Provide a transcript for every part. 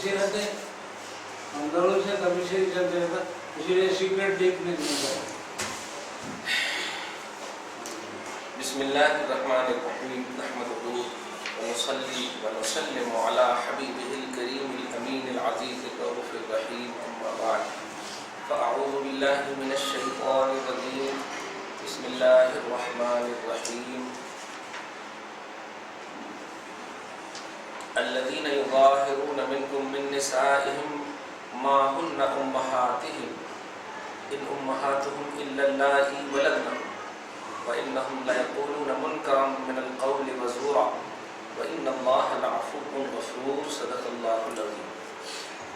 ایسے رہتے ہیں اندروں سے کبھی سے ہی چلتے رہتا، اسی لیے سیکرٹ دیکھنے کو ملتا ہے۔ بسم اللہ الرحمن الرحیم نحمدہ ونصلی ونسلم علی حبیبہ الکریم الامین العزیز الرؤوف الرحیم اما بعد فاعوذ باللہ من الشیطان الرجیم بسم اللہ الرحمن الرحیم الذین یظاہرون منکم من نسائہم ما ہن امہاتہم ان امہاتہم الا اللائی ولدنہم وَإِنَّهُمْ لَيَقُولُونَ مُنْكَرًا مِنَ الْقَوْلِ وَزُورًا وَإِنَّ اللَّهَ لَعَفُوٌّ غَفُورٌ صدق اللہ العظیم۔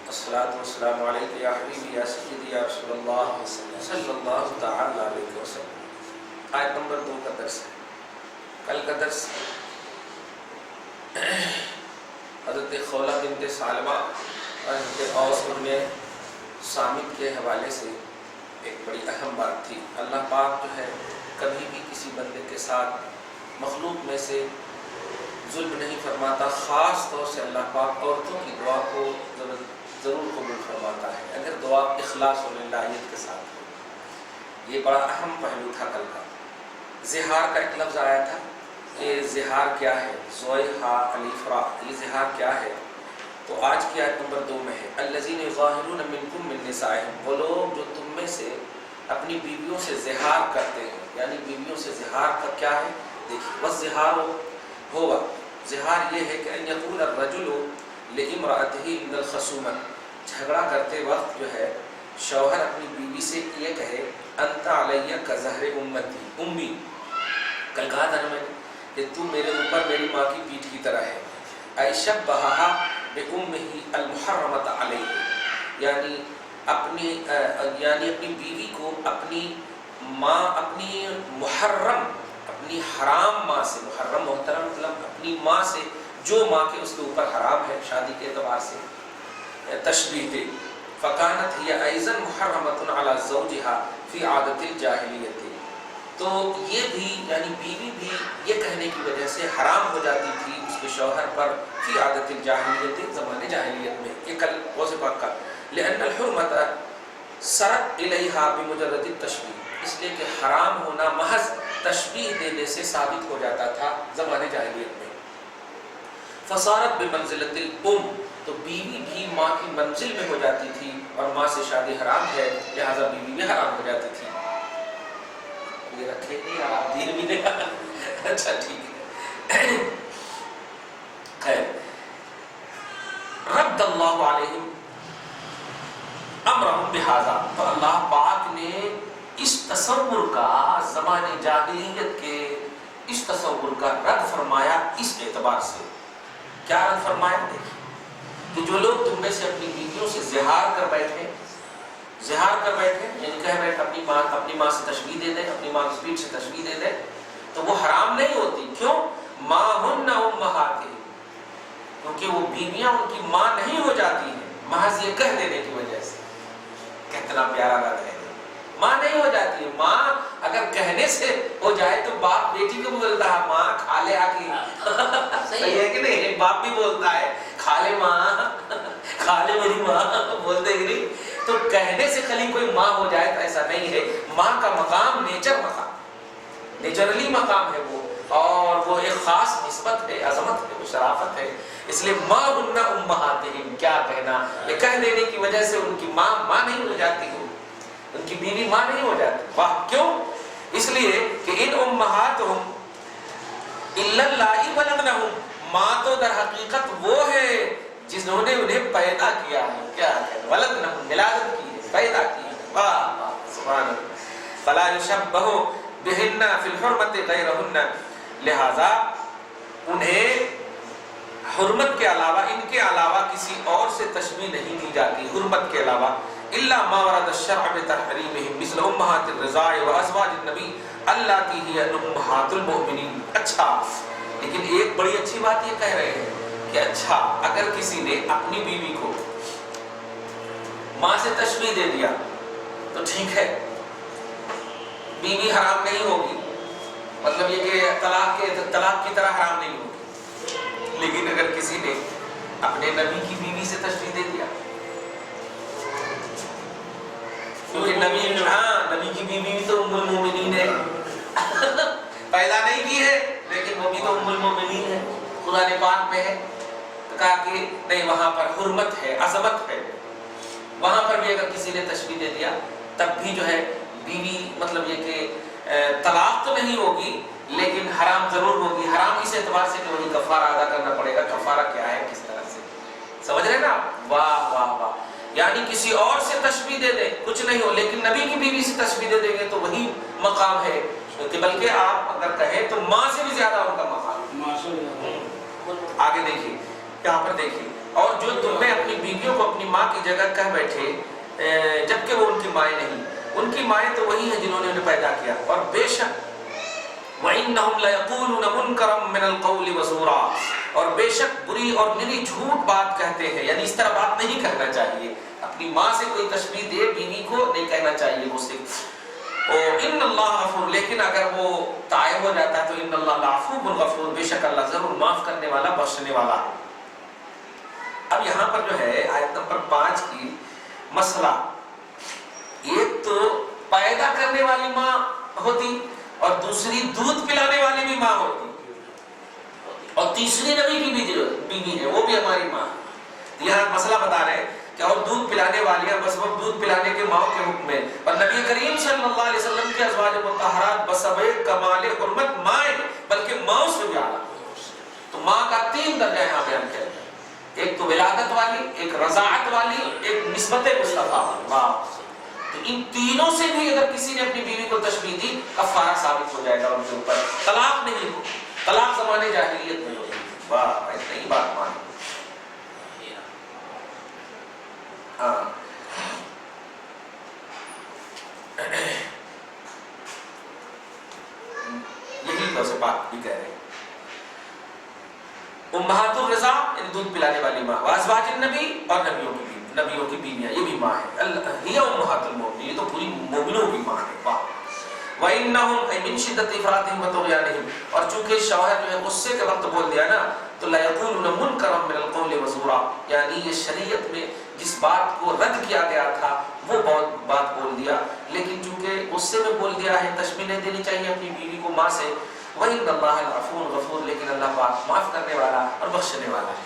الصلاۃ والسلام علیک یا حبیبی یا سیدی یا رسول اللہ صلی اللہ تعالی علیہ وسلم۔ آیت نمبر 2 کا درس ہے۔ کل کا درس حضرت خولہ بنت ثعلبہ اور حضرت اوس بن صامت کے حوالے سے ایک بڑی اہم بات تھی۔ اللہ پاک جو ہے کبھی بھی کسی بندے کے ساتھ مخلوق میں سے ظلم نہیں فرماتا، خاص طور سے اللہ پاک عورتوں کی دعا کو ضرور قبول فرماتا ہے اگر دعا اخلاص و للہیت کے ساتھ ہو۔ یہ بڑا اہم پہلو تھا کل کا۔ زہار کا ایک لفظ آیا تھا کہ زہار کیا ہے، زویہا الیفرا، یہ زہار کیا ہے؟ تو آج کی آیت نمبر 2 میں ہے الذین یظاہرون منکم من نسائہم، وہ لوگ جو تم میں سے اپنی بیویوں سے زہار کرتے ہیں، یعنی بیویوں سے زہار کا کیا ہے؟ دیکھیے والزہار ہوا، زہار یہ ہے کہ ان یقول الرجل لامرأتہ عند الخصومۃ، جھگڑا کرتے وقت جو ہے شوہر اپنی بیوی سے یہ کہے انت علیہ کظہر امتی، امی، کل کہا تھا نا میں نے کہ تو میرے اوپر میری ماں کی پیٹھ کی طرح ہے۔ ای شبہہا بامہ المحرمۃ علیہ، یعنی اپنی بیوی کو اپنی ماں، اپنی محرم، اپنی حرام ماں سے، محرم محترم مطلب اپنی ماں سے جو ماں کے اس کے اوپر حرام ہے شادی کے اعتبار سے تشبیہ دے۔ فکانت ہی ایضا محرمۃ علی زوجہا فی عادت الجاہلیت، تو یہ بھی یعنی بیوی بھی یہ کہنے کی وجہ سے حرام ہو جاتی تھی اس کے شوہر پر فی عادت الجاہلیت، زمانے جاہلیت میں۔ یہ کل غوث پاک کا لأن الحرمۃ سرت الیہا بمجرد التشبیہ، اس لیے کہ حرام ہونا محض تشبیہ دینے سے ثابت ہو جاتا تھا زمانے جاہلیت میں۔ فصارت بمنزلۃ الام، تو بیوی بھی ماں کی منزل میں ہو جاتی تھی، اور ماں سے شادی حرام ہے لہذا بیوی بھی حرام ہو جاتی تھی۔ یہ رکھے گی آپ دین بھی نہیں، اچھا ٹھیک ہے، خیر۔ رد اللہ علیہم امرہم بہذا، تو اللہ پاک نے اس تصور کا، زمانے جاہلیت کے اس تصور کا رد فرمایا اس اعتبار سے۔ کیا رد فرمایا؟ دیکھیں کہ جو لوگ تم میں سے اپنی بیویوں سے زہار کر بیٹھے، زہار کر بیٹھے یعنی کہہ بیٹھے اپنی ماں سے تشبیہ دے دیں، اپنی ماں کی پیٹھ سے تشبیہ دے دیں، تو وہ حرام نہیں ہوتی۔ کیوں؟ ما ہن امہاتہم، کیونکہ وہ بیویاں ان کی ماں نہیں ہو جاتی ہیں محض یہ کہہ دینے کی وجہ سے۔ کتنا پیارا بات ہے، ماں نہیں ہو جاتی ہے۔ ماں اگر کہنے سے ہو جائے تو باپ بیٹی کو بولتا ہے ماں کھا لے آ کے، صحیح ہے کہ نہیں؟ ایک باپ بھی بولتا ہے کھا لے ماں، کھا لے میری ماں، بولتے کہ نہیں؟ تو کہنے سے خالی کوئی ماں ہو جائے تو ایسا نہیں ہے۔ ماں کا مقام نیچر مقام، نیچرلی مقام ہے وہ، اور وہ ایک خاص نسبت ہے، عظمت ہے، وہ شرافت ہے۔ اس لیے ماں ہن امہاتہم، کیا کہنا، یہ کہہ دینے کی وجہ سے ان کی ماں نہیں ہو جاتی، ان کی بیوی ماں نہیں ہو جاتی۔ واہ، کیوں؟ اس لیے کہ ان امہاتہم الا اللائی ولدنہم، ماں تو در حقیقت وہ ہے جنہوں نے انہیں پیدا کیا ہے، کیا ہے، ولدنہم، ولادت کی ہے، پیدا کی ہے۔ واہ سبحان اللہ۔ فلا یشبہ بہن فی الحرمۃ غیرہن، لہذا انہیں حرمت کے علاوہ، ان کے علاوہ کسی اور سے تشبیہ نہیں دی جاتی، حرمت کے علاوہ، الا ما ورد الشرع بتحریمہم مثل امہات الرضاع وازواج النبی اللاتی ہی امہات المؤمنین۔ اچھا، لیکن ایک بڑی اچھی بات یہ کہہ رہے ہیں کہ اچھا اگر کسی نے اپنی بیوی کو ماں سے تشبیہ دے دیا تو ٹھیک ہے، بیوی حرام نہیں ہوگی، مطلب یہ کہ طلاق کی طرح حرام نہیں ہوگی۔ لیکن اگر کسی نے اپنے نبی کی بیوی سے تشبیہ دے دیا، کیونکہ نبی کی بیوی تو ام المومنین ہے، پیدا نہیں کی ہے لیکن وہ بھی تو ام المومنین ہے، قرآن پاک میں ہے، تو کہا کہ نہیں وہاں پر حرمت ہے، عظمت ہے، وہاں پر بھی اگر کسی نے تشبیہ دے دیا تب بھی جو ہے بیوی مطلب یہ کہ طلاق تو نہیں ہوگی لیکن حرام ضرور ہوگی، حرام اس اعتبار سے کہ وہی کفارہ ادا کرنا پڑے گا، کفارہ کیا ہے کس طرح سے، سمجھ رہے نا؟ واہ واہ واہ، یعنی کسی اور سے تشبیہ دے دیں کچھ نہیں ہو، لیکن نبی کی بیوی سے تشبیہ دے دیں گے تو وہی مقام ہے، کہ بلکہ آپ اگر کہیں تو ماں سے بھی زیادہ ان کا مقام ہے۔ آگے دیکھیے یہاں پر دیکھیے، اور جو تمہیں اپنی بیویوں کو اپنی ماں کی جگہ کہہ بیٹھے جبکہ وہ ان کی مائیں نہیں، ان کی مائیں تو وہی ہیں جنہوں نے انہیں پیدا کیا، اور بے شک وَإِنَّهُمْ لَيَقُولُونَ مُنْكَرًا مِنَ الْقَوْلِ وَزُورًا، اور بے شک بری اور نری جھوٹ بات کہتے ہیں، یعنی اس طرح بات نہیں کہنا چاہیے، اپنی ماں سے کوئی تشبیہ دے بیوی کو نہیں کہنا چاہیے اسے، ان اللہ غفور، لیکن اگر وہ طائب ہو جاتا ہے تو ان اللہ لعفو غفور، بے شک اللہ ضرور معاف کرنے والا بخشنے والا ہے۔ اب یہاں پر جو ہے آیت نمبر 5 کی مسئلہ، ایک تو پیدا کرنے والی ماں ہوتی اور دوسری دودھ پلانے والی بھی ماں ہوتی، اور تیسری نبی کی بیوی ہے وہ بھی ہماری ماں ہے۔ یہاں مسئلہ بتا رہے ہیں کہ اور دودھ پلانے والیاں بس وہ دودھ پلانے کے ماں کے حکم میں، اور نبی کریم صلی اللہ علیہ وسلم کی ازواج مطہرات بسبب کمال حرمت مائیں بلکہ ماں سے بھی اعلیٰ، تو ماں کا 3 درجہ یہاں بیان کیا گیا، ایک تو ولادت والی، ایک رضاعت والی، ایک نسبت مصطفیٰ، تو ان تینوں سے بھی اگر کسی نے اپنی بیوی کو تشبیہ دی کفارہ ثابت ہو جائے گا ان کے اوپر، طلاق نہیں ہو، طلاق زمانے جاہلیت میں ہوتی، واہ اتنی ہی بات مان، ہاں یہی تو سے بات بھی کہہ رہے ہیں۔ امہات الرضاع یعنی دودھ پلانے والی ماں، وازواج النبی اور نبیوں کی بیویاں یہ بھی ماں ہے، ہی امہات المؤمنین، یہ تو پوری مومنوں کی ماں ہے، واہ۔ وَإِنَّهُمْ أَيْ مِنْ شِدَّةِ إِفْرَاطِهِمْ وَطُغْيَانِهِمْ، اور چونکہ شوہر جو ہے غصے کے وقت بول دیا نا تو لَيَقُولُونَ مُنْكَرًا مِنَ الْقَوْلِ وَزُورًا، یعنی یہ شریعت میں جس بات کو رد کیا گیا تھا وہ بات بول دیا، لیکن چونکہ غصے میں بول دیا ہے، تشبیہ نہیں دینی چاہیے اپنی بیوی کو ماں سے، وَإِنَّ اللَّهَ لَعَفُوٌّ غَفُورٌ، لیکن اللہ پاک معاف کرنے والا اور بخشنے والا ہے،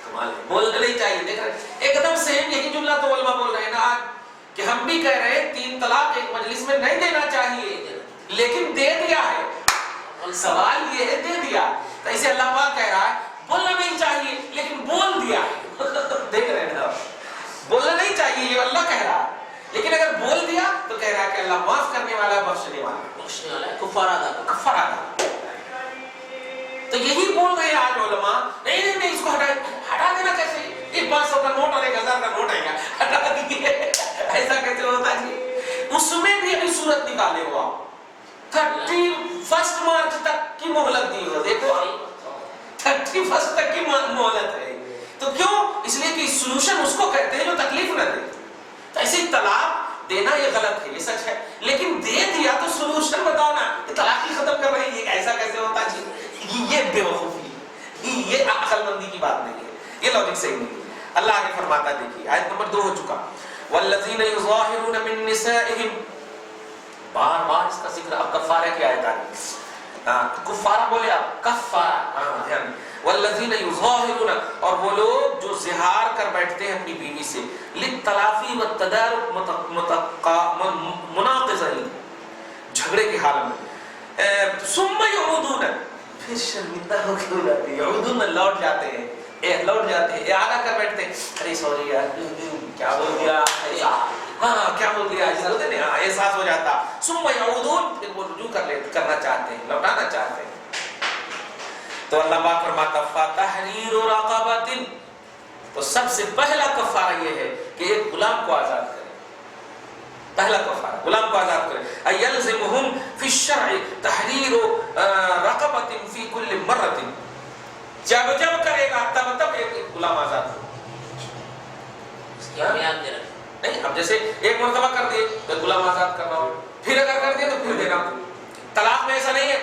کمال ہے، بولنا نہیں چاہیے۔ دیکھ رہے ایک دم سیم یہی جملہ تو علماء بول رہے ہیں نا آج، کہ ہم بھی کہہ رہے ہیں 3 طلاق ایک مجلس میں نہیں دینا چاہیے لیکن دے دیا ہے، سوال یہ ہے دے دیا، تو اسے اللہ پاک کہہ رہا ہے بولنا نہیں چاہیے لیکن بول دیا ہے، دیکھ رہے ہیں نا، بولنا نہیں چاہیے یہ اللہ کہہ رہا ہے، لیکن اگر بول دیا تو کہہ رہا ہے کہ اللہ معاف کرنے والا بخشنے والا ہے، کفارہ ادا، تو یہی بول رہے ہیں آج علماء، نہیں اس کو ہٹا دینا کیسے، ایک 500 کا نوٹ اور 1000 کا نوٹ آئے گا، ہٹا دیجیے، ایسا کیسے ہوتا جی؟ اس میں بھی ابھی صورت نکالے ہوا 31 مارچ تک کی مہلت دی ہو، دیکھو 31 تک کی مہلت ہے، تو کیوں؟ اس لیے کہ سولوشن اس کو کہتے ہیں جو تکلیف نہ دے، تو ایسے طلاق دینا یہ غلط ہے، یہ سچ ہے، لیکن دے دیا تو سولوشن بتاؤ نا، یہ طلاق ہی ختم کر رہی ہے، ایسا کیسے ہوتا جی؟ یہ بے وقوفی، یہ عقل مندی کی بات نہیں ہے، یہ لاجک صحیح نہیں ہے۔ اللہ آگے فرماتا ہے، دیکھیے آیت نمبر 2 ہو چکا، والذین یظاہرون من نسائہم، بار بار اس کا ذکر، اب کفارہ کی آیت آ رہی، کفارہ بولے آپ کفارہ، دھیان، والذین یظاہرون، اور وہ لوگ جو زہار کر بیٹھتے ہیں اپنی بیوی سے، للتلافی والتدارک مناقضین، جھگڑے کے حال میں، ثم یعودون، پھر شرمندہ ہو کے ہو جاتے ہیں، یعودون لوٹ جاتے ہیں، اعادہ کر بیٹھتے ہیں، ارے سوری یار کیا بول دیا، ہاں کیا بول دیا، احساس ہو جاتا، ثم یعودون، پھر وہ رجوع کرنا چاہتے ہیں، لوٹانا چاہتے ہیں، تو اللہ پاک فرماتا فَتَحْرِيرُ رَقَبَةٍ، تو سب سے پہلا کفارہ یہ ہے کہ ایک غلام کو آزاد کرے، پہلا کفارہ غلام کو آزاد کرے، اَيَلْزِمُهُمْ فِي الشَّرْعِ تَحْرِيرُ رَقَبَةٍ فِي كُلِّ مَرَّةٍ، جب کرے گا تب ایک غلام آزاد ہو، نہیں اب جیسے ایک مرتبہ کر دیے تو غلام آزاد کرنا ہو، پھر اگر کر دیے تو پھر دینا، طلاق میں ایسا نہیں ہے،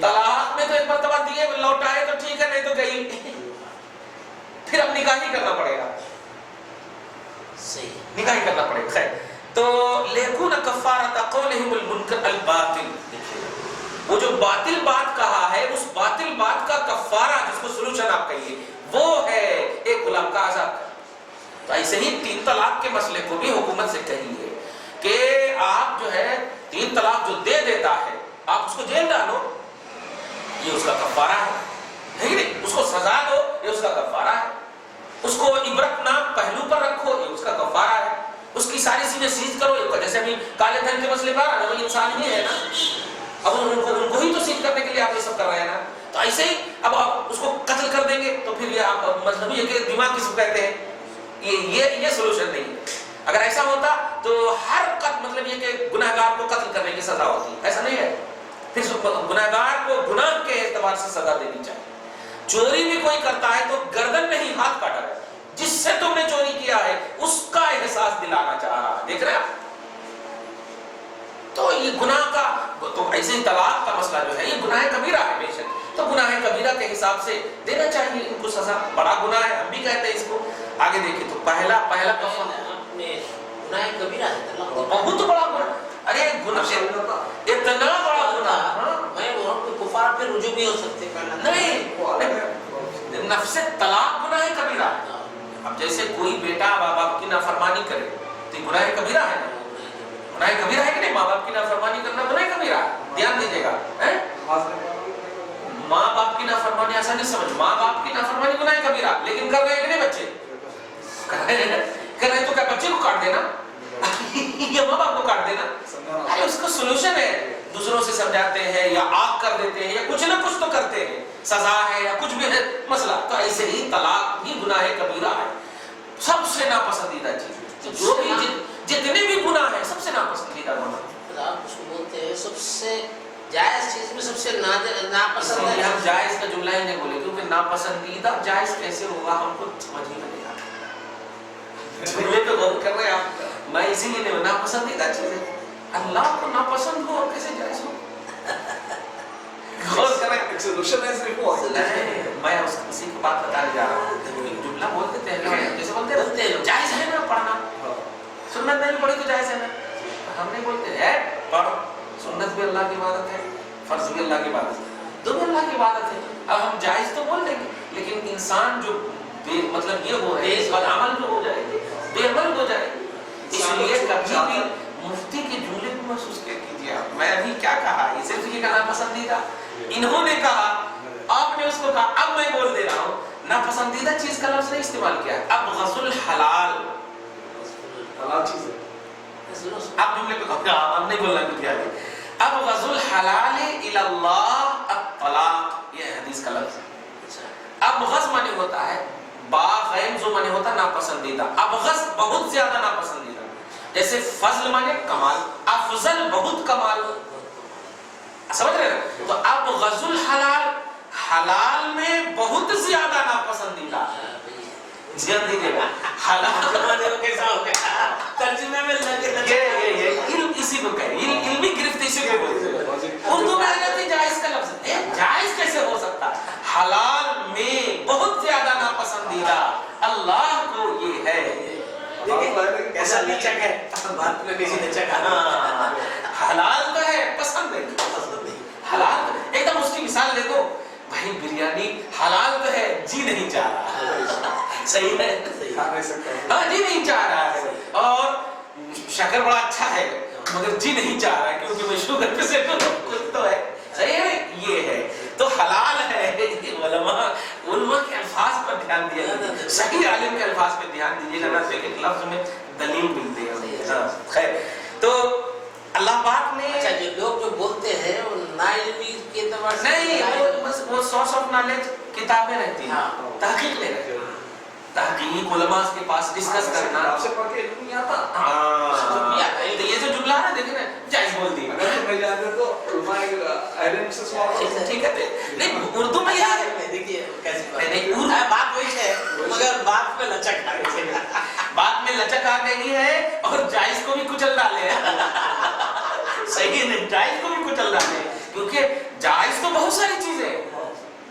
طلاق میں تو ایک مرتبہ دیے لوٹائے تو ٹھیک ہے، نہیں تو گئی، نکاح ہی کرنا پڑے گا، صحیح، نکاح ہی کرنا پڑے گا. خیر تو لیکن کفارۃ قولہم المنکر الباطل، وہ جو باطل بات کہا ہے اس باطل بات کا کفارہ جس کو سلوشن آپ کہیے وہ ہے ایک غلام کا آزاد. تو ایسے ہی 3 طلاق کے مسئلے کو بھی حکومت سے کہیے کہ آپ جو ہے 3 طلاق جو دے دیتا ہے آپ اس کو جیل ڈالو، یہ اس کا کفارہ ہے، نہیں اس کو سزا دو، یہ اس کا کفارہ ہے، اس کو عبرت ناک پہلو پر رکھو، یہ اس کا کفارہ ہے، اس کی ساری چیزیں سیز کرو، جیسے ابھی کالے دھن کے مسئلے پر وہ انسان ہی ہے نا، اب ان کو ہی تو سیز کرنے کے لیے آپ یہ سب کر رہے ہیں نا. تو ایسے ہی اب آپ اس کو قتل کر دیں گے تو پھر یہ آپ مذہبی ہے کہ دماغ کس کو کہتے ہیں، یہ سولوشن نہیں ہے. اگر ایسا ہوتا تو ہر مطلب یہ کہ گناہگار کو قتل کرنے کی سزا ہوتی، ایسا نہیں ہے. پھر گناہگار کو گناہ کے اعتبار سے سزا دینی چاہیے. چوری بھی کوئی کرتا ہے تو گردن نہیں ہاتھ کاٹا ہے، جس سے تم نے چوری کیا ہے اس کا احساس دلانا چاہ رہا ہے. دیکھ رہے ہیں تو یہ گناہ کا تو ایسے ہی طلاق کا مسئلہ جو ہے یہ گناہ کبیرہ ہے بے شک، تو گناہ کبیرہ کے حساب سے دینا چاہیے ان کو سزا. بڑا گناہ ہے ہم بھی کہتے ہیں اس کو. آگے دیکھیں تو پہلا گناہ کبیرہ ہے طلاق، بہت بڑا گناہ. ارے گناہ اتنا بڑا گناہ، میں بول رہا ہوں کہ کفار پہ رجوع بھی ہو سکتے نہیں، نفس طلاق گناہ کبیرہ. اب جیسے کوئی بیٹا ماں باپ کی نافرمانی کرے تو یہ گناہ کبیرہ ہے نا، گناہ کبیرہ ہے کہ نہیں؟ ماں باپ کی نافرمانی کرنا گناہ کبیرہ ہے. دھیان دیجیے گا، ماں باپ کی نافرمانی ایسا نہیں سمجھ، ماں باپ کی نافرمانی گناہ کبیرہ، لیکن کر رہے ہیں کہ نہیں بچے؟ کر رہے تو کیا بچے کو کاٹ دینا یا ماں باپ کو کاٹ دینا؟ اس کا سولوشن ہے، دوسروں سے سمجھاتے ہیں یا آگ کر دیتے ہیں یا کچھ نہ کچھ تو کرتے ہیں، سزا ہے یا کچھ بھی ہے مسئلہ. تو ایسے ہی طلاق بھی گناہ کبیرہ ہے، سب سے ناپسندیدہ چیز. جو بھی جتنے بھی گناہ ہیں سب سے ناپسندیدہ گناہ. آپ اس کو بولتے ہیں سب سے جائز چیز میں سب سے ناپسند ہے. ہم جائز کا جملہ ہی نہیں بولے کیونکہ ناپسندیدہ جائز کیسے ہوگا ہم کو سمجھ ہی نہیں آتا. جملے پہ غور کر رہے ہیں آپ، میں اسی لیے ناپسندیدہ چیز ہے، اللہ کو ناپسند ہو اور کیسے جائز ہو؟ غور کریں. میں اسی کی بات بتانے جا رہا ہوں. ایک جملہ بول دیتے ہیں جیسے بولتے ہیں جائز ہے نا پڑھنا، سنت نہیں پڑھی تو جائز ہے نا. ہم نہیں بولتے ہے پڑھو، سنت بھی اللہ کی عبادت ہے، فرض بھی اللہ کی عبادت ہے، دونوں اللہ کی عبادت ہے. اب ہم جائز تو بول دیں گے لیکن انسان جو مطلب یہ ہو ہے بدعمل جو ہو جائے گی، بے عمل ہو جائے گی. اس لیے کبھی بھی مفتی کے جملے کو محسوس کیجیے آپ، میں ابھی کیا کہا، یہ صرف یہ کہنا پسندیدہ انہوں نے کہا، آپ نے اس کو کہا. اب میں بول دے رہا ہوں ناپسندیدہ چیز کا لفظ نہیں استعمال کیا ہے. اب غزل الحلال چیز ہے. اب جملے پہ اب نہیں بولنا کچھ یاد ہے. اب غزل الحلال الی اللہ الطلاق، یہ حدیث کا لفظ ہے. اب غز معنی ہوتا ہے با غین زو معنی ہوتا ناپسندیدہ. اب غز بہت زیادہ ناپسندیدہ، جیسے فضل معنی کمال، افضل بہت کمال، سمجھ رہے ہیں؟ تو اب غز الحلال حلال میں بہت زیادہ ناپسندیدہ. جلدی دے گا حلال معنی کیسا ہو گیا ترجمے میں لگے علم اسی کو کہے، علمی گرفت اسی کو بولتے ہیں. اردو میں آ جاتی جائز کا لفظ ہے، جائز کیسے ہو سکتا؟ حلال میں بہت زیادہ ناپسندیدہ اللہ کو یہ ہے. ایسا لچک ہے بات میں کسی لچک حلال تو ہے پسند ہے، حلال ایک دم اس کی مثال دے دو بھائی بریانی حلال تو ہے جی نہیں چاہ رہا. صحیح ہے، ہاں جی نہیں چاہ رہا ہے. اور شکر بڑا اچھا ہے مگر جی نہیں چاہ رہا ہے کیونکہ میں شوگر پہ سے کچھ تو ہے. صحیح ہے، یہ ہے تو حلال ہے. علماء کے الفاظ پر دھیان دیا، صحیح عالم کے الفاظ پہ دھیان دیجیے گا تو ایک لفظ میں دلیل ملتی ہے. خیر تو اللہ پاک نے اچھا جو لوگ جو بولتے ہیں وہ نا علمی کے اعتبار سے نہیں، بس وہ سورس آف نالج کتابیں رہتی ہیں، تحقیق لے رہے ہیں، تحقیق علماء کے پاس ڈسکس کرنا. آپ سے پڑھ کے علم نہیں آتا. تو یہ جو جملہ ہے دیکھیں نا جائز بول دی ٹھیک ہے. نہیں اردو میں یاد ہے، دیکھیے کیسی بات وہی ہے مگر بات میں لچک آ گئی، بات میں لچک آ گئی ہے اور جائز کو بھی کچل ڈالے. صحیح نہیں، جائز کو بھی کچل ڈالے کیونکہ جائز تو بہت ساری چیزیں.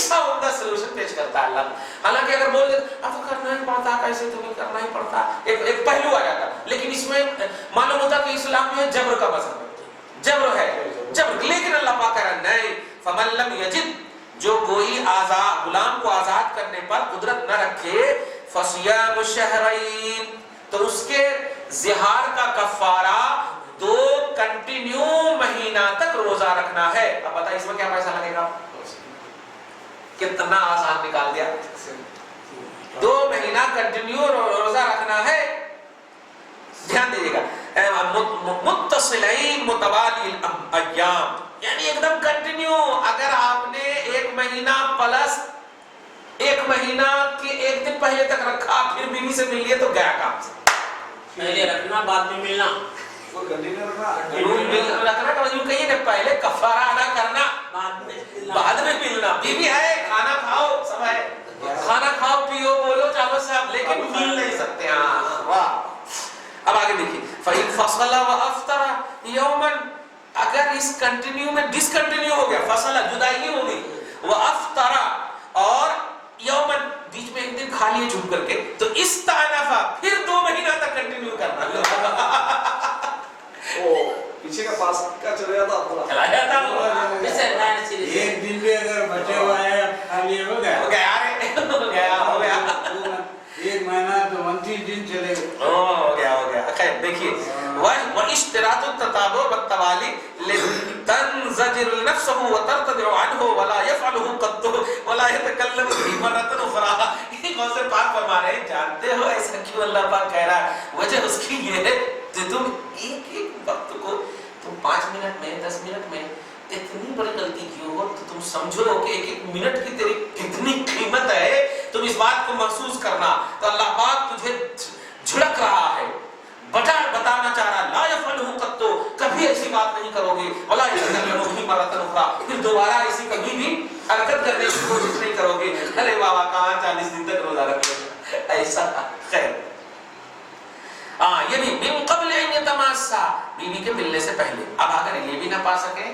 ایسا عمدہ سلوشن پیش کرتا ہے اللہ. حالانکہ اگر بول دے اب تو کرنا ہی پڑتا کیسے تمہیں کرنا ہی پڑتا ایک پہلو آ جاتا, لیکن اس میں معلوم ہوتا کہ اسلام جو ہے جبر کا مذہب ہے, جبر ہے جبر. لیکن اللہ پاک کہہ رہا نہیں فمن لم یجد, جو کوئی غلام کو آزاد کرنے پر قدرت نہ رکھے, فصیام شہرین, تو اس کے زہار کا کفارہ 2 کنٹینیو مہینہ تک روزہ رکھنا ہے. اب بتائیں اس میں کیا پیسہ لگے گا, کتنا آسان نکال دیا. 2 مہینہ کنٹینیو روزہ رکھنا ہے. دھیان دیجیے گا, متصلین متوالی ایام, یعنی ایک دم کنٹینیو. اگر آپ نے 1 مہینہ پلس 1 مہینہ کے 1 دن پہلے تک رکھا, پھر بیوی سے مل لیے تو گیا کام سے. پہلے رکھنا بعد میں ملنا, وہ کنٹینیو رکھنا رکھنا کا مطلب کہیے نا پہلے کفارہ ادا کرنا بعد میں ملنا. بیوی ہے, کھانا کھاؤ, سب ہے, کھانا کھاؤ پیو بولو چالو سب, لیکن مل نہیں سکتے. ہاں واہ. اب آگے دیکھیے فَإِنْ فَصَلَ وَأَفْطَرَ يَوْمًا, اگر اس کنٹینیو میں ڈسکنٹینیو ہو گیا, فصل جدائی ہو گئی, وَأَفْطَرَ اور یومن بیچ میں 1 دن کھا لیے چھپ کر کے, تو استعنفا, پھر 2 مہینہ تک کنٹینیو کرنا. پیچھے کا پاس کا چلا جاتا جیسے نیا سیریز 1 دن بھی اگر بچے ہوا ہے کھا لیے ہو گیا, ہو گیا ہو گیا 1 مہینہ تو 29 دن چلے گئے. ہو گیا. خیر دیکھیے, واشتراط التتابع والتوالي لتنزجر نفسه وترتدع عنه ولا يفعله قط ولا يتكلم به مرة أخرى. یہ کون سے پاک فرما رہے ہیں, جانتے ہو ایسا کیوں اللہ پاک کہہ رہا ہے؟ وجہ اس کی یہ ہے کہ تم ایک وقت کو تم 5 منٹ میں 10 منٹ میں اتنی بڑی غلطی کی ہو, تو تم سمجھو کہ 1 منٹ کی تیری کتنی قیمت ہے, تم اس بات کو محسوس کرنا. تو اللہ پاک تجھے جھڑک رہا ہے, بتانا چاہ رہا, لا یفعلہ قط, کبھی ایسی بات نہیں کرو گے, ولا یتکلم به مرة أخرى, پھر دوبارہ ایسی کبھی بھی حرکت کرنے کی کوشش نہیں کرو گے. ارے بابا کہاں 40 دن تک روزہ رکھ لو, ایسا. خیر یہ بھی من قبل ان یتماسا, بیوی کے ملنے سے پہلے. اب اگر یہ بھی نہ پا سکے,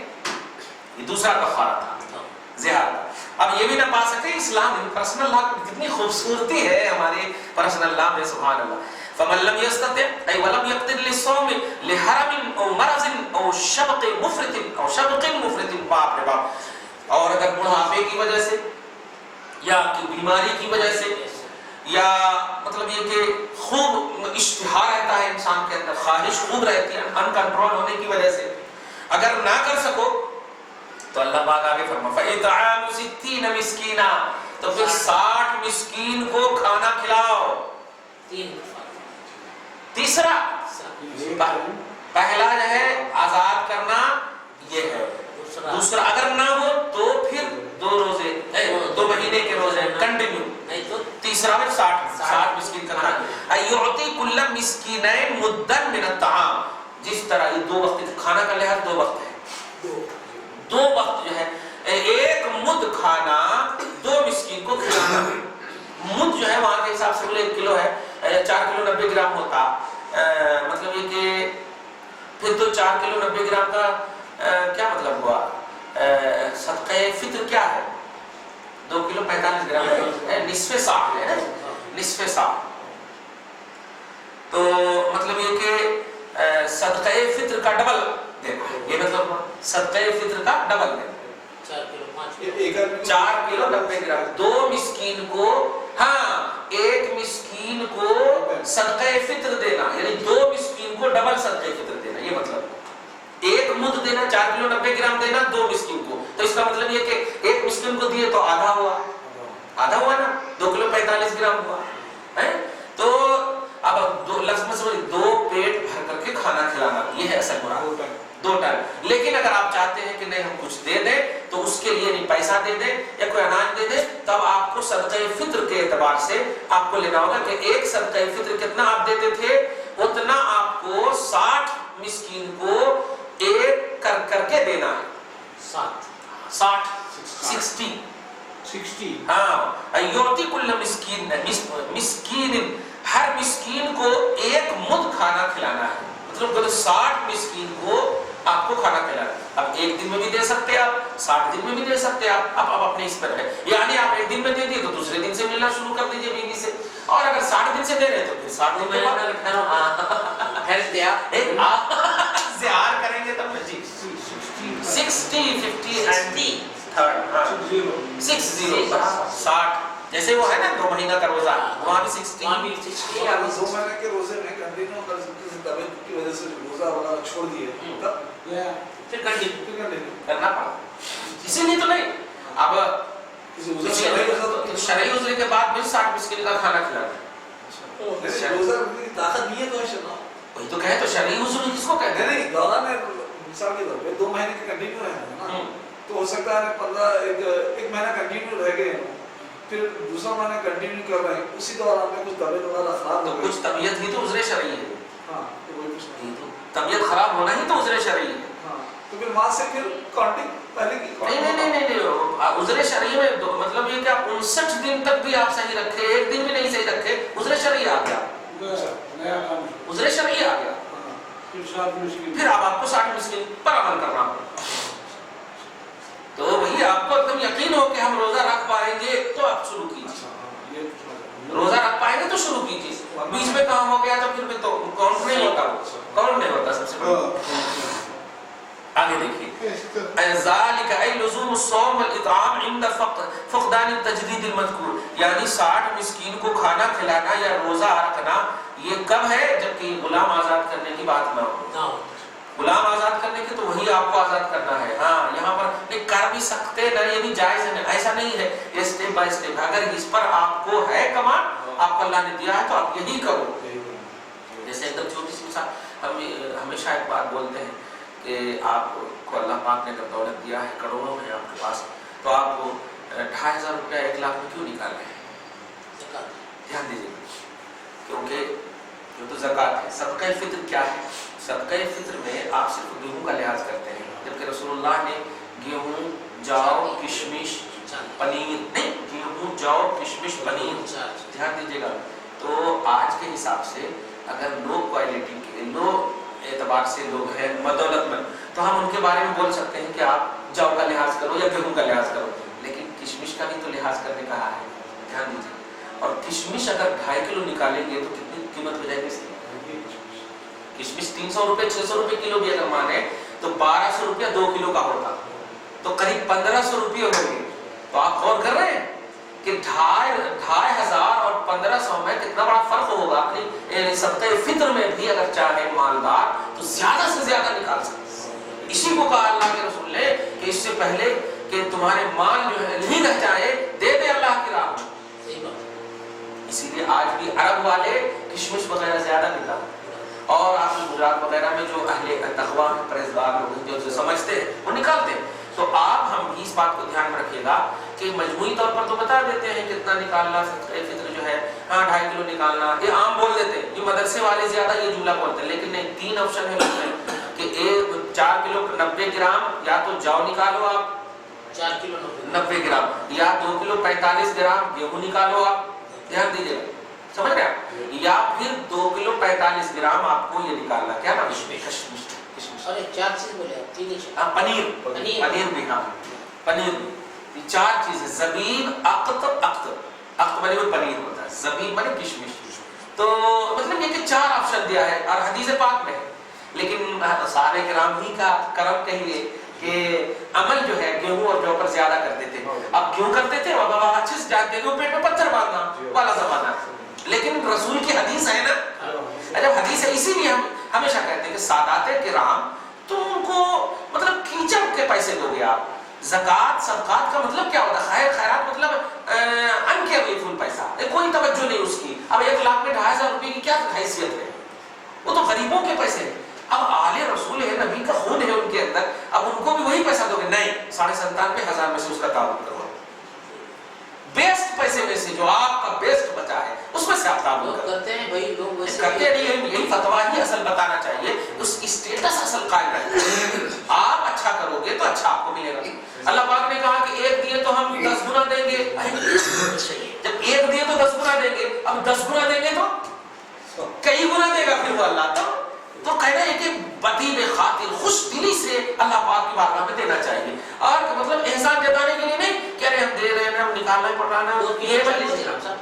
یہ دوسرا کفارہ تھا زہار. اب یہ بھی نہ پا سکے, اسلام پرسنل لا کتنی خوبصورتی ہے ہمارے پرسنل لا میں, سبحان اللہ. فمن لم يستطع اي ولم يقدر للصوم لحرم او مرض او شبق مفرط, باپ رے باپ. اور اگر بڑھاپے کی وجہ سے یا بیماری کی وجہ سے, یا مطلب یہ کہ خوب اشتہا رہتا ہے انسان کے اندر, خواہش خوب رہتی ہے ان کنٹرول ہونے کی وجہ سے, اگر نہ کر سکو تو اللہ پاک آگے فرما فَإِطْعَامُ 60 مسکینا, تو پھر 60 مسکین کو کھانا کھلاؤ. تیسرا, پہلا جو ہے آزاد کرنا یہ ہے, دوسرا اگر نہ ہو تو پھر 2 روزے 2 مہینے کے روزے کنٹینیو. تیسرا پھر 60 مسکین کا کھانا. ایعطی کل مسکینین مدن من الطعام, جس طرح یہ 2 وقت کھانا کا لحاظ 2 وقت ہے, 2 وقت جو ہے 1 مد کھانا 2 مسکین کو کھلانا. مد جو ہے وہاں کے حساب سے 1 کلو ہے, 4 کلو 90 گرام ہوتا, مطلب یہ کہ پھر تو 4 کلو 90 گرام کا کیا مطلب ہوا, صدقہ فطر کیا ہے, 2 کلو 45 گرام ہے, نصف سا ہے نا, نصف سا. تو مطلب یہ کہ صدقہ فطر کا ڈبل دینا, یہ مطلب صدقہ فطر کا ڈبل دینا. 4 کلو 90 گرام 2 مسکین کو, ہاں 1 مسکین کو صدقہ فطر دینا, یعنی 2 مسکین کو ڈبل صدقہ فطر دینا. یہ مطلب 1 مد دینا, 4 کلو 90 گرام دینا 2 مسکین کو, تو اس کا مطلب یہ کہ 1 مسکین کو دیے تو آدھا ہوا نا, 2 کلو 45 گرام ہوا ہے. تو اب 2 پیٹ بھر کر کے کھانا کھلانا, یہ ہے اصل مراد, 2 ٹائم. لیکن اگر آپ چاہتے ہیں کہ نہیں ہم کچھ دے دیں, تو اس کے لیے نہیں پیسہ دے دیں یا کوئی اناج دے دیں, تب آپ کو صدقہ فطر کے اعتبار سے آپ کو لینا ہوگا کہ 1 صدقہ فطر کتنا آپ دیتے تھے, اتنا آپ کو 60 مسکین کو 1 کر کے دینا ہے. 60 ہاں. ایوتی کل مسکین, ہر مسکین کو 1 مد کھانا کھلانا ہے. مطلب 60 مسکین کو آپ کو کھانا کھلانا. اب ایک دن میں بھی دے سکتے آپ, 60 دن میں بھی دے سکتے آپ, اب اپنے اس پر ہے. یعنی آپ ایک دن میں دے دیے تو دوسرے دن سے ملنا شروع کر دیجیے بیوی سے, اور اگر 60 دن سے دے رہے ہیں تو پھر 60 دن کے بعد زیار کریں گے تب. جی 60 50 and 60 جیسے وہ ہے نا 2 مہینہ کا روزہ, وہاں بھی 60. اب 2 مہینے کے روزے میں کنٹینیو اگر کسی طبیعت کی وجہ سے روزہ وغیرہ چھوڑ دیے تب پھر کنٹینیو کرنا پڑا. اسی لیے تو نہیں, اب شرعی عذر کے بعد بھی 60 مسکین کا کھانا کھلانا. روزہ کی طاقت نہیں ہے تو انشاءاللہ وہی تو کہے تو شرعی عذر کس کو کہتے ہیں. نہیں دوران میں مثال کے طور پہ 2 مہینے کے کنٹینیو ہے نا, تو ہو سکتا ہے 1 مہینہ کنٹینیو رہ گئے, پھر دوسرا مہینہ کنٹینیو کر رہے ہیں, اسی دوران میں کچھ طبیعت وغیرہ خراب ہو گئی. کچھ طبیعت ہی تو عذر شرعی ہے. ہاں تو وہی کچھ نہیں, طبیعت خراب ہونا ہی تو عذر شرعی ہے. ہاں تو پھر وہاں سے پھر کاؤنٹنگ پہلے کی نہیں عذر شرعی میں مطلب یہ کہ آپ 59 دن تک بھی آپ صحیح رکھے, ایک دن بھی نہیں صحیح رکھے, عذر شرعی آ گیا. عذر شرعی آ گیا, پھر اب آپ کو 60 مسکین پر عمل کرنا ہوگا. تو وہی آپ کو ایک دم یقین ہو کہ ہم روزہ رکھ پائیں گے تو آپ شروع کیجیے. روزہ رکھ پائیں گے تو شروع کیجیے. بیچ میں کام ہو گیا تو پھر بھی تو کاؤنٹ نہیں ہوتا, کاؤنٹ نہیں ہوتا. سب سے پہلے آگے دیکھیے, ذالک ای لزوم الصوم والاطعام عند فقدان التجدید المذکور, یعنی 60 مسکین کو کھانا کھلانا یا روزہ رکھنا یہ کب ہے, جبکہ غلام آزاد کرنے کی بات نہ ہو. غلام آزاد کرنے کے تو وہی آپ کو آزاد کرنا ہے. ہاں یہاں پر نہیں کر بھی سکتے نہ, یہ بھی جائز ہے, ایسا نہیں ہے. یہ اسٹیپ بائی اسٹیپ, اگر اس پر آپ کو ہے کمان, آپ کو اللہ نے دیا ہے تو آپ یہی کرو. جیسے ایک دم چھوٹی سی مثال, ہم ہمیشہ ایک بات بولتے ہیں کہ آپ کو اللہ پاک نے اگر دولت دیا ہے, کروڑوں ہے آپ کے پاس, تو آپ 2500 روپیہ 1 لاکھ میں کیوں نکال رہے ہیں؟ دھیان دیجیے, کیونکہ جو تو زکوٰۃ ہے. صدقہ فطر کیا ہے؟ صدقہ فطر میں آپ صرف گیہوں کا لحاظ کرتے ہیں, جبکہ رسول اللہ نے گیہوں, جو, کشمش, پنیر, نہیں گیہوں, جو, کشمش, پنیر, دھیان دیجیے گا. تو آج کے حساب سے اگر لو کوالٹی کے, لو اعتبار سے لوگ ہیں بدولت مند, تو ہم ان کے بارے میں بول سکتے ہیں کہ آپ جو کا لحاظ کرو یا گیہوں کا لحاظ کرو, لیکن کشمش کا بھی تو لحاظ کرنے کہا ہے. دھیان دیجیے. اور کشمش اگر 2.5 کلو نکالیں گے تو کتنی قیمت ہو جائے گی اس کی؟ کشمش 300 روپے 600 روپے کلو بھی اگر مانے تو 1200 روپیہ 2 کلو کا ہوتا, تو قریب 1500 روپیے ہو گئے. تو آپ غور کر رہے ہیں کہ 2500 اور 1500 میں کتنا بڑا فرق ہوگا. یعنی صدقہ فطر میں بھی اگر چاہے مالدار تو زیادہ سے زیادہ نکال سکتے. اسی کو کہا اللہ کے رسول نے کہ اس سے پہلے کہ تمہارے مال جو ہے نہیں رہ جائے, دے دے اللہ کی راہ میں. اسی لیے آج بھی عرب والے کشمش وغیرہ زیادہ نکالتے, اور آپ گجرات وغیرہ میں جو اہل تقویٰ پرہیزگار لوگ جو سمجھتے ہیں وہ نکالتے ہیں. تو آپ ہم بھی اس بات کو دھیان میں رکھیے گا کہ مجموعی طور پر تو بتا دیتے ہیں کتنا نکالنا, فطر جو ہے ہاں 2.5 کلو نکالنا, یہ عام بول دیتے ہیں. یہ مدرسے والے زیادہ یہ جملہ بولتے ہیں, لیکن نہیں, 3 آپشن ہے اس میں کہ 4 کلو 90 گرام یا تو جو نکالو آپ 4 کلو 90 گرام, یا 2 کلو 45 گرام گیہوں نکالو آپ. دھیان دیجیے, سمجھ رہے ہیں, یا پھر 2 کلو 45 گرام آپ کو یہ نکالنا, کیا نا کشمش. ارے 4 چیز بولے آپ, 3 ہی. ہاں پنیر بھی, ہاں پنیر بھی, یہ 4 چیزیں, زبیب, عقد, عقد بنے ہوئے پنیر ہوتا ہے, زبیب بنے کشمش. تو مطلب یہ کہ 4 آپشن دیا ہے اور حدیث پاک میں ہے. لیکن صحابہ کرام ہی کا کرم کہیے کہ عمل جو ہے گیہوں اور جو پر زیادہ کرتے تھے. اب کیوں کرتے تھے, اور بابا اچھے سے جانتے ہیں, پیٹ میں پتھر مارنا والا زمانہ, لیکن رسول کی حدیث ہے نا. جب حدیث ہے, اسی لیے ہم ہمیشہ کہتے ہیں کہ سادات کرام تم کو مطلب کیچڑ کے پیسے دو گے آپ. زکوٰۃ صدقات کا مطلب کیا ہوتا ہے؟ خیر خیرات مطلب ان کے فل پیسہ, کوئی توجہ نہیں اس کی. اب 1 لاکھ میں 2500 روپے کی کیا حیثیت ہے, وہ تو غریبوں کے پیسے ہیں. اب آل رسول ہے, نبی کا خون ہے ان کے اندر, اب ان کو بھی وہی پیسہ دو گے؟ نہیں, 97,500 میں سے اس کا تعاون کرو. بیسٹ پیسے میں سے جو آپ کا بیسٹ بچا ہے اس میں سے آپ تعاون کرتے ہیں. بھائی لوگ ویسے کرتے نہیں, یہی فتویٰ ہی اصل بتانا چاہیے, اس اسٹیٹس اصل قائم رہے. آپ اچھا کرو گے تو اچھا آپ کو ملے گا. اللہ پاک نے کہا کہ 1 دیے تو ہم 10 گنا دیں گے. جب 1 دیے تو 10 گنا دیں گے, اب 10 گنا دیں گے تو کئی گنا دے گا پھر وہ اللہ. تو کہنا ہے کہ بدیل خاطر خوش دلی سے اللہ پاک کی بارگاہ میں دینا چاہیے، اور مطلب احسان جتانے کے لیے نہیں کہ ارے ہم دے رہے ہیں ہم نکالنا ہی پڑ رہا ہے 2 کلو 40 گرام صاحب،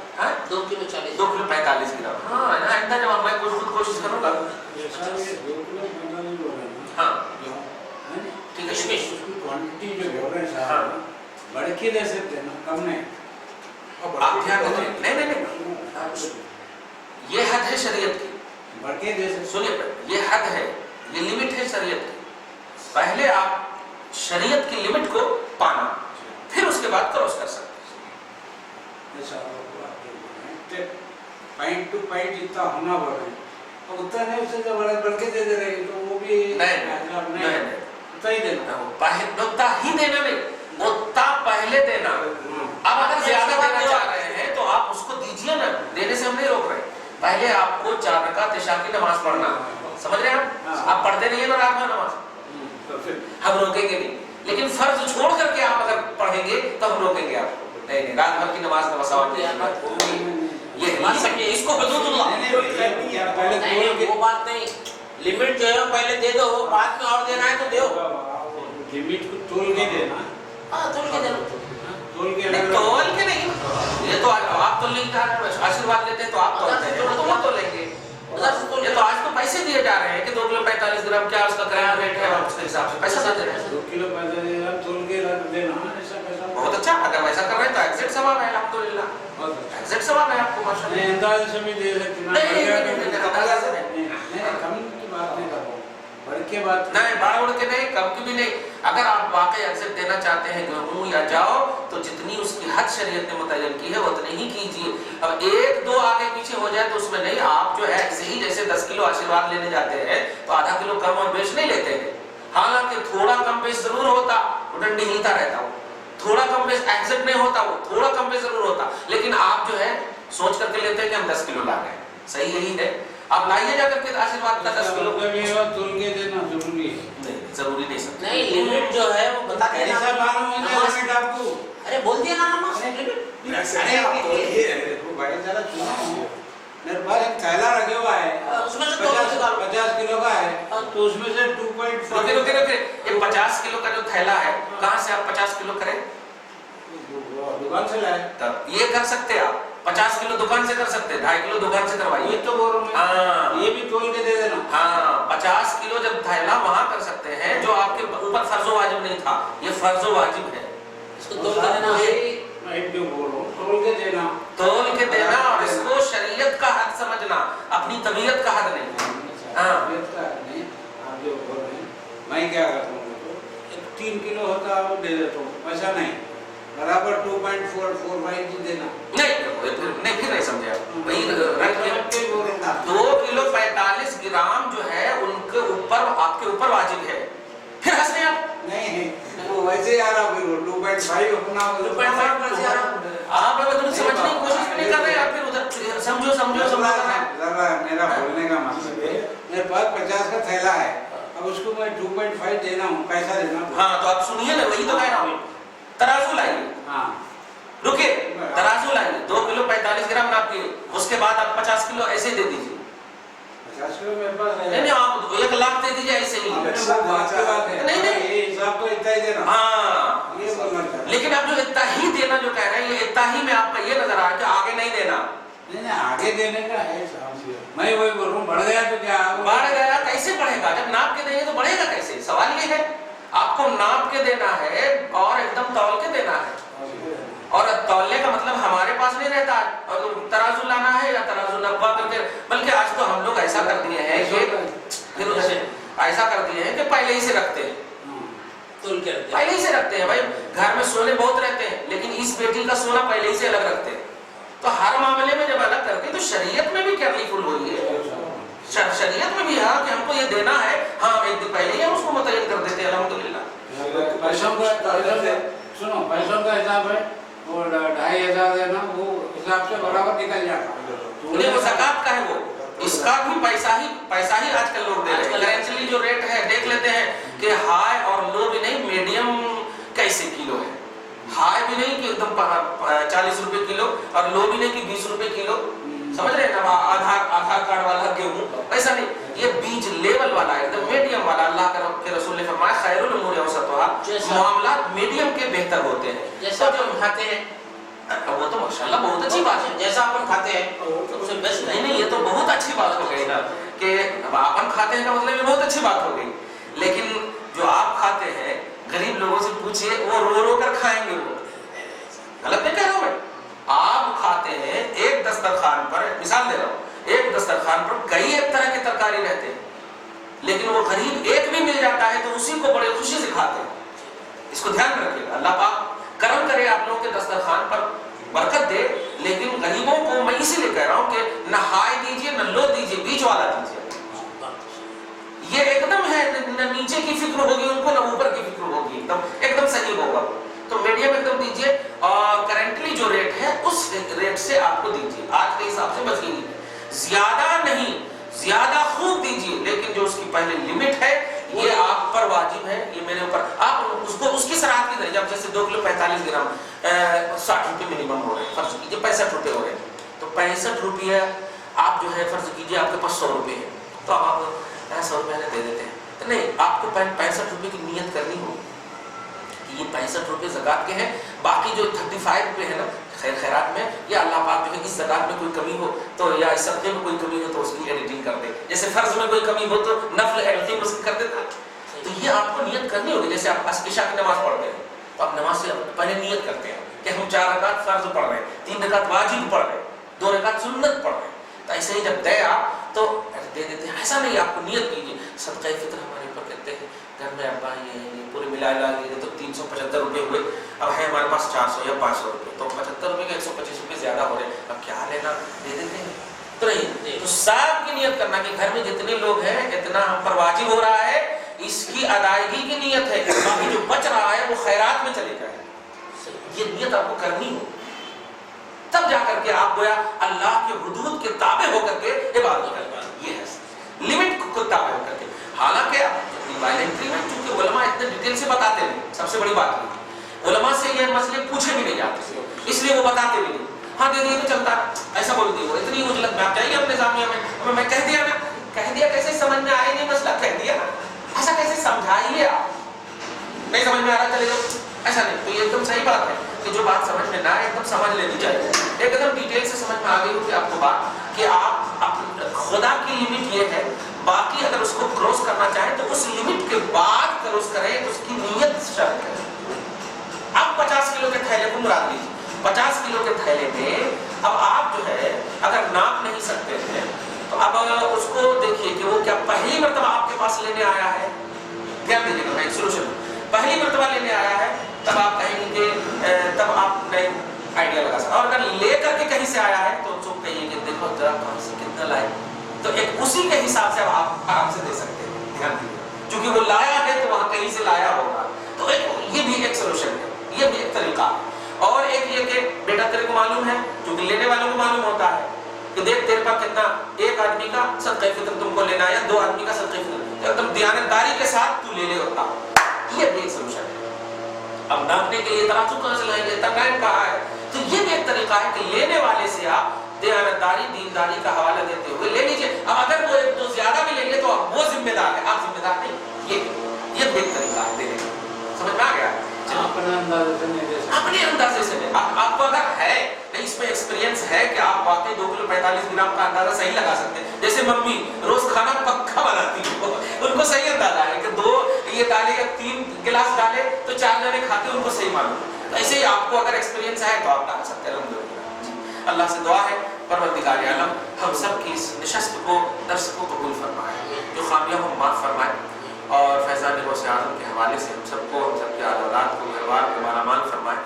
2 کلو 40 2 کلو 45 گرام. ہاں آئندہ جب میں خود کوشش کروں گا. جیسا یہ 2 کلو 45 بول رہے ہیں ہاں ٹھیک ہے، اس کی کوانٹٹی جو بول رہے ہیں صاحب بڑھ کے دے سکتے ہیں نا، کم نہیں. آپ دھیان رکھیں، نہیں یہ حد ہے شریعت کی، بڑھ کے دے سکتے. سنیے یہ حد ہے، یہ لمٹ ہے شریعت کی. پہلے آپ شریعت کی لمٹ کو پانا، پھر اس کے بعد کراس کر سکتے ہیں. جیسا آپ بول رہے ہیں پوائنٹ ٹو پوائنٹ جتنا ہونا بول رہے ہیں، اب اتنا نہیں، اس سے بڑھ کے دے دے رہے ہیں تو وہ بھی نہیں اتنا ہی دینا. اتنا ہی دینا نہیں، اتنا پہلے دینا. اب اگر زیادہ دینا چاہ رہے ہیں تو آپ اس کو دیجئے نا، دینے سے ہم نہیں روک رہے. پہلے آپ کو 4 رکعت عشاء کی نماز پڑھنا، سمجھ رہے ہیں آپ پڑھتے نہیں ہیں نا رات میں نماز، ہم روکیں گے نہیں. لیکن فرض چھوڑ کر کے آپ اگر پڑھیں گے تو ہم روکیں گے آپ کو. نہیں رات بھر کی نماز کا مساوات یہ بات سمجھے، اس کو حدود اللہ نہیں، وہ بات نہیں. لمٹ جو ہے پہلے دے دو، بعد میں اور دینا ہے تو دیو. لمٹ کو تول کے دینا. ہاں تول کے دینا، تول کے تول کے نہیں. یہ تو آپ تو نہیں کہا آشیرواد لیتے ہیں تو آپ تولتے ہیں تو وہ تو لیں گے. یہ تو آج تو پیسے دیے جا رہے ہیں کہ 2 کلو 45 گرام کیا اس کا کرایہ ریٹ ہے، اس کے حساب سے پیسہ دیتے ہیں. 2 کلو 45 گرام تول کے دینا، ایسا پیسہ بہت اچھا. اگر ویسا کر رہے ہیں تو ایگزیکٹ ثواب ہے الحمدللہ، ایگزیکٹ ثواب ہے آپ کو ماشاءاللہ. نہیں انداز سے بھی دے سکتے ہیں. نہیں کم کی بات نہیں کر رہا ہوں، بڑھ کے بات نہیں، بڑھ اڑ کے نہیں، کم کی بھی نہیں. اگر آپ واقعی ایگزیکٹ دینا چاہتے ہیں گیہوں یا جاؤ تو جتنی اس کی حد شریعت نے متعین کی ہے اتنی ہی کیجیے. اب 1-2 آگے پیچھے ہو جائے تو اس میں نہیں. آپ جو ہے صحیح جیسے 10 کلو آشیرواد لینے جاتے ہیں تو آدھا کلو کم اور بیش نہیں لیتے ہیں. حالانکہ تھوڑا کم بیش ضرور ہوتا، وہ ڈنڈی ہلتا رہتا ہو. تھوڑا کم بیش ایگزیکٹ نہیں ہوتا، وہ تھوڑا کم بیش ضرور ہوتا. لیکن آپ جو ہے سوچ کر کے لیتے ہیں کہ ہم 10 کلو لا رہے ہیں. صحیح یہی ہے. آپ لائیے جا کر کے آشیرواد کا 10 کلو. تول کے دینا ضروری ہے. نہیں ضروری نہیں سمجھے. نہیں لمٹ جو ہے وہ بتا کے ایسا معلوم ہے لمٹ آپ کو. ارے بول دیا نا نماز بھائی ذرا سنو، میرے پاس ایک تھیلا رکھا ہوا ہے، اس میں سے 50 کلو کا ہے، تو اس میں سے 2.5 رکے یہ 50 کلو کا جو تھیلا ہے کہاں سے آپ 50 کلو کریں؟ دکان سے لائے. تب یہ کر سکتے آپ 50 کلو دکان سے کر سکتے، 2.5 کلو دکان سے کروائیے. یہ تو بول رہا ہوں ہاں یہ بھی تول کے دے دینا. ہاں 50 کلو جب تھیلا وہاں کر سکتے ہیں جو آپ کے اوپر فرض و واجب نہیں تھا، یہ فرض و واجب ہے. اس کو تول کے دینا ہے. میں جو بول رہا ہوں تول کے دینا، تول کے دینا، اور اس کو شریعت کا حد سمجھنا، اپنی طبیعت کا حد نہیں. ہاں آپ جو بول رہے ہیں میں کیا کرتا ہوں تو 3 کلو ہوتا ہے وہ دے دیتا ہوں، ایسا نہیں برابر 2.445 دینا. نہیں پھر نہیں سمجھے آپ. وہی رکھ کے 2 کلو 45 گرام جو ہے ان کے اوپر آپ کے اوپر واجب ہے. پھر ہنس رہے آپ. نہیں وہ ویسے ہی آ رہا، پھر وہ 2.5 اپنا 2.5 آپ اگر تم سمجھنے کی کوشش نہیں کر رہے آپ پھر ادھر سمجھو ذرا میرا بولنے کا مقصد ہے میرے پاس 50 کا تھیلا ہے، اب اس کو میں 2.5 دینا ہوں، پیسہ دینا. ہاں تو آپ سنیے نا، وہی تو کہہ رہا ہوں. ترازو لائیے، ہاں رکے ترازو لائیے 2 کلو 45 گرام ناپ کے، اس کے بعد آپ 50 کلو ایسے دے دیجیے. 50 کلو میرے پاس نہیں نہیں آپ 1 لاکھ دے دیجیے ایسے ہی. نہیں یہ حساب تو اتنا ہی دینا. ہاں یہ بولنا چاہتا ہوں. لیکن اب جو اتنا ہی دینا جو کہہ رہے ہیں، یہ اتنا ہی میں آپ کا یہ نظر آ کہ آگے نہیں دینا. نہیں آگے دینے کا ہے صاحب، میں وہی بول رہا ہوں. بڑھ گیا تو کیا بڑھ گیا کیسے بڑھے گا؟ جب ناپ کے دیں گے تو بڑھے گا کیسے؟ سوال یہ ہے. آپ کو ناپ کے دینا ہے اور ایک دم تول کے دینا ہے. اور تولنے کا مطلب ہمارے پاس نہیں رہتا ترازو لانا ہے یا ترازو نپا کر کے، بلکہ آج تو ہم لوگ ایسا کر دیے ہیں کہ پھر ایسا کر دیے ہیں کہ پہلے ہی سے رکھتے ہیں. پہلے ہی سے رکھتے ہیں. بھائی گھر میں سونے بہت رہتے ہیں لیکن اس بیٹی کا سونا پہلے ہی سے الگ رکھتے ہیں. تو ہر معاملے میں جب الگ کرتے تو شریعت میں بھی کیئرلی فل ہوئی ہے. شریعت میں بھی ہے کہ ہم کو یہ دینا ہے، ہاں ایک دن پہلے ہی ہم اس کو متعین کر دیتے ہیں. الحمدللہ پیسوں کا سنو، پیسوں کا حساب ہے وہ 2,500 دینا، وہ حساب سے برابر نکل جاتا. نہیں وہ زکات کا ہے، وہ اس کا بھی پیسہ ہی آج کل لوگ دے رہے ہیں. کرنچلی جو ریٹ ہے دیکھ لیتے ہیں کہ ہائی اور لو بھی نہیں، میڈیم کیسے کلو ہے. ہائی بھی نہیں کہ ایک دم 40 روپے کلو اور لو بھی نہیں کہ 20 روپے کلو. سمجھ رہے ہیں نا؟ آدھار کارڈ والا گیہوں ایسا نہیں. یہ بیچ لیول والا ہے، ایک دم میڈیم والا. اللہ کے رسول نے فرمایا خیر الامور اوسطها، معاملات میڈیم کے بہتر ہوتے ہیں. جیسا جو ہم کھاتے ہیں وہ تو ماشاءاللہ بہت اچھی بات ہے. جیسا اپن کھاتے ہیں تو اسے بیسٹ نہیں یہ تو بہت اچھی بات ہو گئی نا کہ اپن کھاتے ہیں کا مطلب یہ بہت اچھی بات ہو گئی. لیکن جو آپ کھاتے ہیں غریب لوگوں سے پوچھئے وہ رو رو کر کھائیں گے. وہ غلط نہیں کہہ رہا ہوں میں. آپ کھاتے ہیں ایک دسترخوان پر، مثال دے رہا ہوں، ایک دسترخوان پر کئی ایک طرح کے ترکاری رہتے ہیں، لیکن وہ غریب ایک بھی مل جاتا ہے تو اسی کو بڑے خوشی سے کھاتے ہیں. اس کو دھیان رکھیے گا. اللہ پاک کرم کرے آپ لوگوں کے دسترخوان پر برکت دے، لیکن غریبوں کو میں اسی لیے کہہ رہا ہوں کہ نہ ہائی دیجیے نہ لو دیجیے، بیچ والا دیجیے. یہ ایک دم ہے، نہ نیچے کی فکر ہوگی ان کو نہ اوپر کی فکر ہوگی، ایک دم صحیح ہوگا. تو میڈیم ایک دم دیجیے، اور کرنٹلی جو ریٹ ہے اس ریٹ سے آپ کو دیجیے، آج کے حساب سے بچ گئی. زیادہ نہیں، زیادہ خوب دیجیے، لیکن جو اس کی پہلے لمٹ ہے یہ آپ پر واجب ہے. یہ میرے اوپر آپ اس کو اس کی سراحت کی طرح، جب جیسے 2 کلو 45 گرام 60 روپے منیمم ہو رہے ہیں، فرض کیجیے 65 روپے ہو رہے ہیں، تو 65 روپیہ آپ جو ہے فرض کیجیے آپ کے پاس 100 روپے ہے، تو آپ 100 روپے دے دیتے ہیں. تو نہیں، آپ کو 65 روپے کی نیت کرنی ہو کہ یہ 65 روپے زکوٰۃ کے ہیں، باقی جو 35 روپے ہے نا خیرات میں، یا اللہ پاک جو ہے اس زکوٰۃ میں کوئی کمی ہو تو، یا اس صدقے میں کوئی کمی ہو تو اس کی ایڈیٹنگ کر دے. جیسے فرض میں کوئی کمی ہو تو نفل ایڈیٹنگ اس کی کر دیتا. تو یہ آپ کو نیت کرنی ہوگی. جیسے آپ عشاء کی نماز پڑھتے ہیں تو آپ نماز سے پہلے نیت کرتے ہیں کہ ہم 4 رکعت فرض پڑھ رہے ہیں، 3 رکعت واجب پڑھ رہے ہیں، 2 رکعت سنت پڑھ رہے ہیں. تو ایسے ہی جب دے آپ تو دے دیتے ہیں. ایسا نہیں، آپ کو نیت کیجیے. صدقہ فطر ہمارے اوپر کہتے ہیں گھر میں ابا یہ پورے ملا لیے تو 375 روپے ہوئے، اب ہے ہمارے پاس 400 یا 500 روپے، تو 75 روپے کے 125 روپے زیادہ ہو رہے ہیں، اب کیا لینا، دے دیتے ہیں. تو نہیں، تو صاحب کی نیت کرنا کہ گھر میں جتنے لوگ ہیں اتنا ہم پر واجب ہو رہا ہے، اس کی ادائیگی کی نیت ہے، باقی جو بچ رہا ہے وہ خیرات میں چلے جائے. یہ نیت آپ کو کرنی ہو، تب جا کر کے آپ گویا اللہ کے حدود کے تابع ہو کر کے عبادت کریں. یہ ہے لمٹ کو تابع ہو کر کے. حالانکہ وائلنٹری میں چونکہ علماء اتنے ڈیٹیل سے بتاتے نہیں، سب سے بڑی بات ہے علماء سے یہ مسئلے پوچھے بھی نہیں جاتے، اس لیے وہ بتاتے بھی نہیں. ہاں دے دیے تو چلتا ہے، ایسا بول دیے وہ اتنی اجلت میں آپ جائیے اپنے زاویہ میں کہہ دیا نا، کہہ دیا کیسے سمجھ میں آئے نہیں مسئلہ، کہہ دیا نا، ایسا کیسے سمجھائیے آپ، نہیں سمجھ میں آ رہا چلے جاؤ، ایسا نہیں. تو یہ ایک دم صحیح بات ہے کہ جو بات سمجھ میں نہ آئے ایک دم سمجھ لینی چاہیے. ایک دم ڈیٹیل سے سمجھ میں آ گئی ہوگی آپ کو بات کہ آپ خدا کی لمٹ یہ ہے، باقی اگر اس کو کراس کرنا چاہیں تو اس لمٹ کے بعد کراس کریں، اس کی نیت شرط ہے. اب 50 کلو کے تھیلے کو مراد لیجیے، 50 کلو کے تھیلے میں اب آپ جو ہے اگر ناپ نہیں سکتے ہیں تو اب اس کو دیکھیے کہ وہ کیا پہلی مرتبہ آپ کے پاس لینے آیا ہے. دھیان دیجیے گا، میں ایک سولوشن پہلی مرتبہ لینے آیا ہے تب آپ کہیں گے کہ تب آپ نہیں آئیڈیا لگا سکتے. اور اگر لے کر کے کہیں سے آیا ہے تو اس کو کہیے کہ دیکھو ذرا کہاں سے کتنا لائے، تو ایک اسی کے حساب سے آپ آرام سے دے سکتے ہیں. دھیان دیجیے چونکہ وہ لایا ہے تو وہاں کہیں سے لایا ہوگا. تو یہ بھی ایک سولوشن ہے، یہ بھی ایک طریقہ ہے. اور ایک یہ کہ بیٹا تیرے کو معلوم ہے، چونکہ لینے والوں کو معلوم ہوتا ہے کہ دیکھ تیرے پاس کتنا، ایک آدمی کا صدقہ فطر تم کو لینا ہے یا 2 آدمی کا صدقہ فطر، ایک دم دیانتداری کے ساتھ تو لے لے ہوتا. یہ بھی ایک سولوشن ہے. اب ناپنے کے لیے ترازو کہاں سے لائیں گے، تنگائن کہاں ہے، تو یہ بھی ایک طریقہ ہے کہ لینے والے سے آپ دیانتداری دینداری کا حوالہ دیتے ہوئے لے لیجیے. اب اگر وہ ایک دو زیادہ بھی لیں گے تو وہ ذمہ دار ہے، آپ ذمہ دار نہیں. یہ بھی ایک طریقہ ہے دینے کا. سمجھ میں آ گیا؟ اپنے اندازے سے لیں. آپ کو اگر ہے اس میں ایکسپیرینس ہے کہ آپ واقعی 2 کلو 45 گرام کا اندازہ صحیح لگا سکتے ہیں. جیسے ممی روز کھانا پکا بناتی ہے، ان کو صحیح اندازہ ہے کہ 2 یہ ڈالے یا 3 گلاس ڈالے تو 4 جنے کھاتے ہیں، ان کو صحیح معلوم. ایسے ہی آپ کو اگر ایکسپیرینس ہے تو آپ ڈال سکتے ہیں. الحمدللہ. اللہ سے دعا ہے پروردگار عالم ہم سب کی اس نشست کو، درس کو قبول فرمائے، جو خامیاں ہم معاف فرمائے، اور فیضان غوث اعظم کے حوالے سے ہم سب کو، ہم سب کے اولاد کو، گھر بار کو مالا مال فرمائے.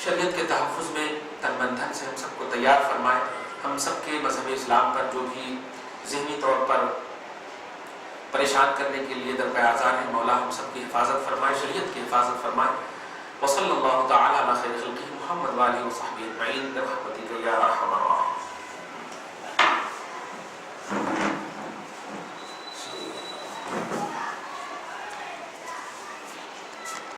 شریعت کے تحفظ میں تن من دھن سے ہم سب کو تیار فرمائے. ہم سب کے مذہب اسلام پر جو بھی ذہنی طور پر پریشان کرنے کے لیے درپے آزار ہیں، مولا ہم سب کی حفاظت فرمائے، شریعت کی حفاظت فرمائے. وصلی اللہ تعالی علی خیر خلقہ محمد و آلہ و صحبہ اجمعین برحمتک یا ارحم الراحمین.